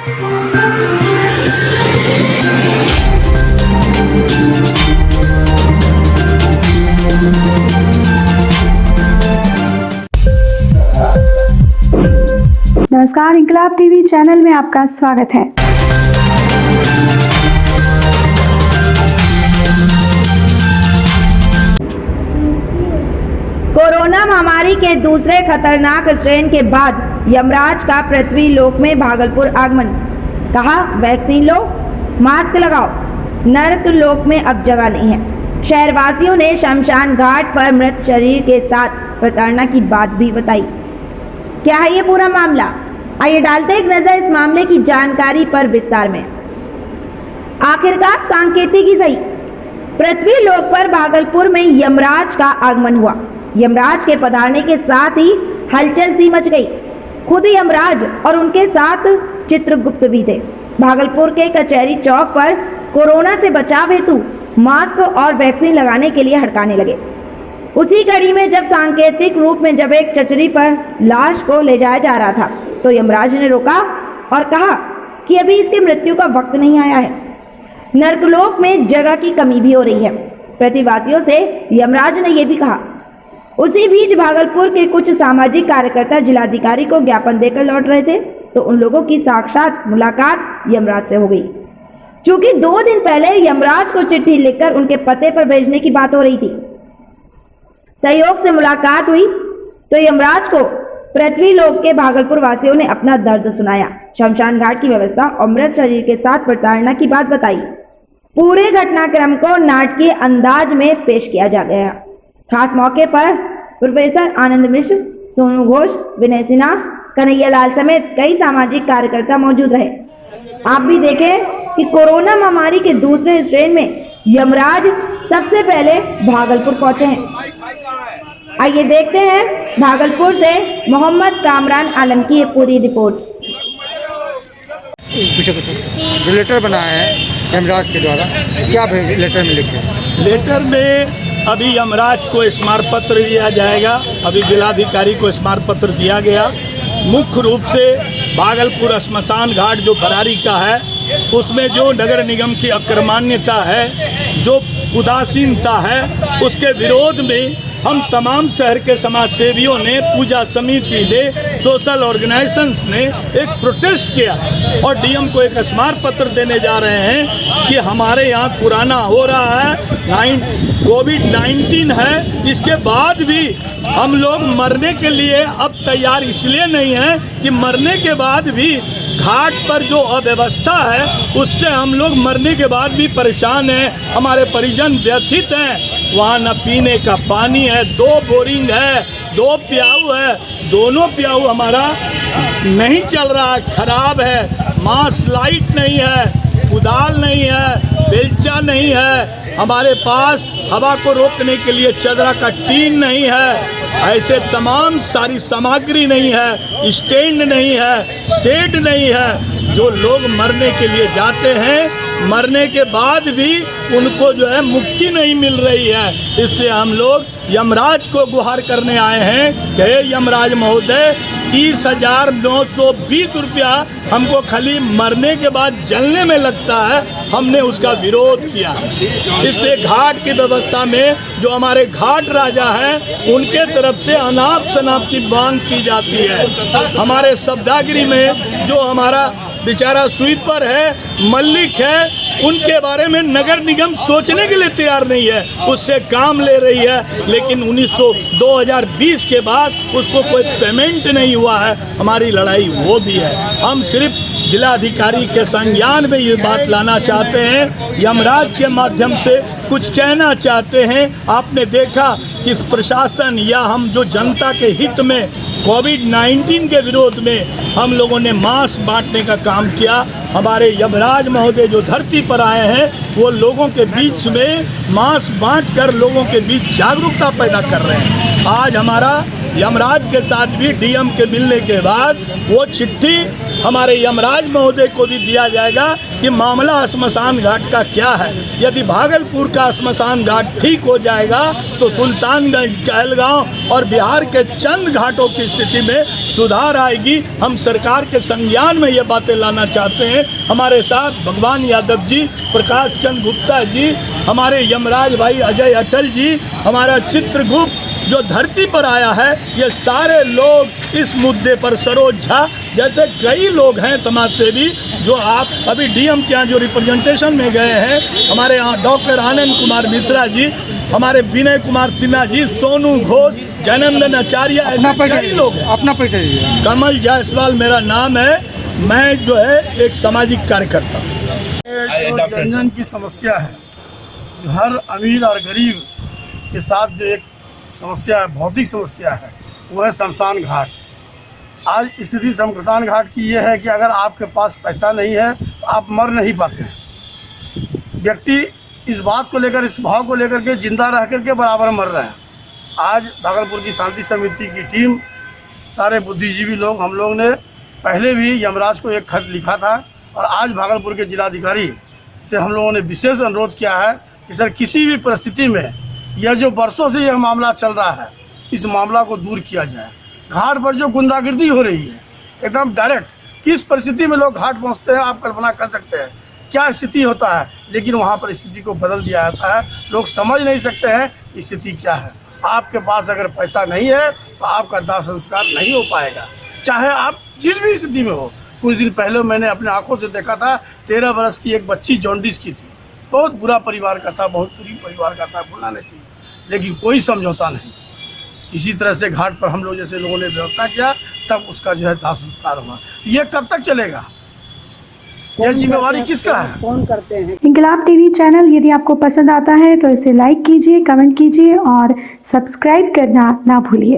नमस्कार, इंकलाब TV channel में आपका स्वागत है। कोरोना महामारी के दूसरे खतरनाक स्ट्रेन के बाद यमराज का पृथ्वी लोक में भागलपुर आगमन। कहा, वैक्सीन लो, मास्क लगाओ, नरक लोक में अब जगह नहीं है। शहरवासियों ने शमशान घाट पर मृत शरीर के साथ प्रताड़ना की बात भी बताई। क्या है ये पूरा मामला? आइए डालते एक नजर इस मामले की जानकारी पर विस्तार में। आखिरकार सांकेतिक ही सही, पृथ्वी लोक पर भागलपुर में यमराज का आगमन हुआ। यमराज के पधारने के साथ ही हलचल सी मच गई। खुद यमराज और उनके साथ चित्रगुप्त भी थे। भागलपुर के कचहरी चौक पर कोरोना से बचाव हेतु मास्क और वैक्सीन लगाने के लिए हड़काने लगे। उसी कड़ी में जब सांकेतिक रूप में जब एक चचरी पर लाश को ले जाया जा रहा था तो यमराज ने रोका और कहा कि अभी इसकी मृत्यु का वक्त नहीं आया है। नरकलोक में जगह की कमी भी हो रही है। प्रतिवासियों से यमराज ने यह भी कहा। उसी बीच भागलपुर के कुछ सामाजिक कार्यकर्ता जिलाधिकारी को ज्ञापन देकर लौट रहे थे तो उन लोगों की साक्षात मुलाकात यमराज से हो गई। चूंकि 2 दिन पहले यमराज को चिट्ठी लिखकर उनके पते पर भेजने की बात हो रही थी। सहयोग से मुलाकात हुई तो यमराज को पृथ्वी लोक के भागलपुर वासियों ने अपना दर्द सुनाया, शमशान घाट की व्यवस्था और मृत शरीर के साथ प्रताड़ना की बात बताई। पूरे घटनाक्रम को नाटकीय अंदाज में पेश किया जा गया। खास मौके पर प्रोफेसर आनंद मिश्र, सोनू घोष, विनय सिन्हा, कन्हैया लाल समेत कई सामाजिक कार्यकर्ता मौजूद रहे। आप भी देखें कि कोरोना महामारी के दूसरे स्ट्रेन में यमराज सबसे पहले भागलपुर पहुंचे हैं। आइए देखते हैं भागलपुर से मोहम्मद कामरान आलम की ये पूरी रिपोर्ट। जो लेटर बनाया है यमराज के द्वारा, क्या लेटर में लिखे? लेटर में अभी यमराज को स्मारक पत्र दिया जाएगा। अभी जिलाधिकारी को स्मारक पत्र दिया गया। मुख्य रूप से भागलपुर श्मशान घाट जो बरारी का है उसमें जो नगर निगम की अकर्मण्यता है, जो उदासीनता है, उसके विरोध में हम तमाम शहर के समाज सेवियों ने, पूजा समिति ने, सोशल ऑर्गेनाइजेशंस ने एक प्रोटेस्ट किया और डीएम को एक स्मारक पत्र देने जा रहे हैं कि हमारे यहाँ कोरोना हो रहा है, कोविड-19 है, इसके बाद भी हम लोग मरने के लिए अब तैयार इसलिए नहीं है कि मरने के बाद भी घाट पर जो अव्यवस्था है उससे हम लोग मरने के बाद भी परेशान हैं। हमारे परिजन व्यथित हैं। वहाँ न पीने का पानी है, 2 बोरिंग है, 2 प्याऊ है, दोनों प्याऊ हमारा नहीं चल रहा है, खराब है। मास लाइट नहीं है, कुदाल नहीं है, बेलचा नहीं है, हमारे पास हवा को रोकने के लिए चदरा का टीन नहीं है, ऐसे तमाम सारी सामग्री नहीं है, स्टैंड नहीं है, शेड नहीं है। जो लोग मरने के लिए जाते हैं, मरने के बाद भी उनको जो है मुक्ति नहीं मिल रही है। इसलिए हम लोग यमराज को गुहार करने आए हैं कि हे यमराज महोदय, 30,920 रुपया हमको खाली मरने के बाद जलने में लगता है, हमने उसका विरोध किया। इसलिए घाट की व्यवस्था में जो हमारे घाट राजा हैं उनके तरफ से अनाप शनाप की मांग की जाती है। हमारे सब्दागिरी में जो हमारा बेचारा स्वीपर है, मल्लिक है, उनके बारे में नगर निगम सोचने के लिए तैयार नहीं है, उससे काम ले रही है, लेकिन 2020 के बाद उसको कोई पेमेंट नहीं हुआ है। हमारी लड़ाई वो भी है। हम सिर्फ जिलाधिकारी के संज्ञान में ये बात लाना चाहते हैं, यमराज के माध्यम से कुछ कहना चाहते हैं। आपने देखा कि प्रशासन या हम जो जनता के हित में कोविड-19 के विरोध में हम लोगों ने मास्क बांटने का काम किया। हमारे यमराज महोदय जो धरती पर आए हैं वो लोगों के बीच में मास्क बांटकर लोगों के बीच जागरूकता पैदा कर रहे हैं। आज हमारा यमराज के साथ भी डीएम के मिलने के बाद वो चिट्ठी हमारे यमराज महोदय को भी दिया जाएगा कि कि मामला स्मशान घाट का क्या है। यदि भागलपुर का स्मशान घाट ठीक हो जाएगा तो सुल्तानगंज, कहलगांव और बिहार के चंद घाटों की स्थिति में सुधार आएगी। हम सरकार के संज्ञान में ये बातें लाना चाहते हैं। हमारे साथ भगवान यादव जी, प्रकाश चंद्र गुप्ता जी, हमारे यमराज भाई अजय अटल जी, हमारा चित्रगुप्त जो धरती पर आया है, ये सारे लोग इस मुद्दे पर, सरोज झा जैसे कई लोग हैं समाजसेवी, जो आप अभी डीएम के यहाँ जो रिप्रेजेंटेशन में गए हैं, हमारे यहाँ डॉक्टर आनंद कुमार मिश्रा जी, हमारे विनय कुमार सिन्हा जी, सोनू घोष, जयनंदन आचार्य, ऐसे कई लोग हैं। अपना परिचय। कमल जायसवाल मेरा नाम है। मैं जो है एक सामाजिक कार्यकर्ता हूँ। जो जनजन की समस्या है, जो हर अमीर और गरीब के साथ जो एक समस्या है, भौतिक समस्या है, वो है शमशान घाट। आज स्थिति शमशान घाट की ये है कि अगर आपके पास पैसा नहीं है तो आप मर नहीं पाते हैं। व्यक्ति इस बात को लेकर, इस भाव को लेकर के जिंदा रह करके बराबर मर रहे हैं। आज भागलपुर की शांति समिति की टीम, सारे बुद्धिजीवी लोग, हम लोग ने पहले भी यमराज को एक खत लिखा था और आज भागलपुर के जिलाधिकारी से हम लोगों ने विशेष अनुरोध किया है कि सर, किसी भी परिस्थिति में यह जो वर्षों से यह मामला चल रहा है, इस मामला को दूर किया जाए। घाट पर जो गुंडागर्दी हो रही है, एकदम डायरेक्ट, किस परिस्थिति में लोग घाट पहुंचते हैं आप कल्पना कर सकते हैं क्या स्थिति होता है। लेकिन वहां पर स्थिति को बदल दिया जाता है। लोग समझ नहीं सकते हैं स्थिति क्या है। आपके पास अगर पैसा नहीं है तो आपका दाह संस्कार नहीं हो पाएगा, चाहे आप जिस भी स्थिति में हो। कुछ दिन पहले मैंने अपने आंखों से देखा था, 13 वर्ष की एक बच्ची जॉन्डिस की थी। बहुत बुरा परिवार का था, बहुत गरीब परिवार का था, बोलना नहीं चाहिए, लेकिन कोई समझौता नहीं। इसी तरह से घाट पर हम लोग जैसे लोगों ने व्यवस्था किया, तब उसका जो है दाह संस्कार हुआ। ये कब तक चलेगा? यह जिम्मेवारी किसका है? कौन करते हैं? इंकलाब टीवी चैनल यदि आपको पसंद आता है तो इसे लाइक कीजिए, कमेंट कीजिए और सब्सक्राइब करना ना भूलिए।